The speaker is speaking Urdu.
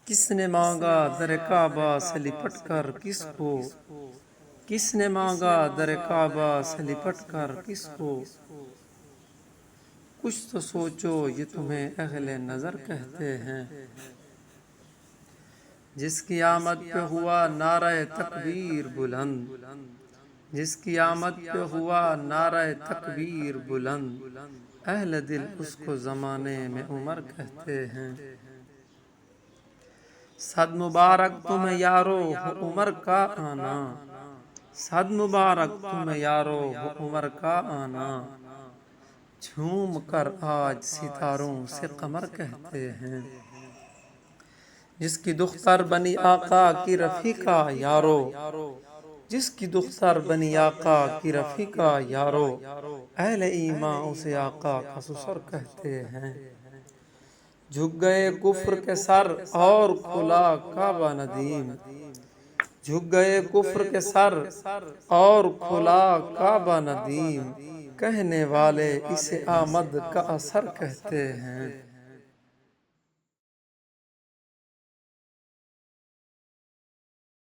کس نے مانگا در کعبہ سے لپٹ کر کس کو، کس نے مانگا در کعبہ سے لپٹ کر کس کو، کچھ تو سوچو یہ تمہیں اہل نظر کہتے ہیں۔ جس کی آمد پہ ہوا نعرہ تکبیر بلند، جس کی آمد پہ ہوا نعرہ تکبیر بلند، اہل دل اس کو زمانے میں عمر کہتے ہیں۔ صد مبارک تمہیں یارو ہو عمر کا آنا، صد مبارک تمہیں یارو ہو عمر کا آنا، جھوم کر آج ستاروں سے قمر کہتے ہیں۔ جس کی دختر بنی آقا کی رفیقہ یارو، جس کی دختر بنی آقا کی رفیقہ یارو، اہل ایمان اسے آقا کا سسر کہتے ہیں۔ جھک گئے کفر کے سر اور کھلا کعبہ ندیم، جھک گئے کفر کے سر اور کھلا کعبہ ندیم، کہنے والے اسے آمد کا اثر کہتے ہیں۔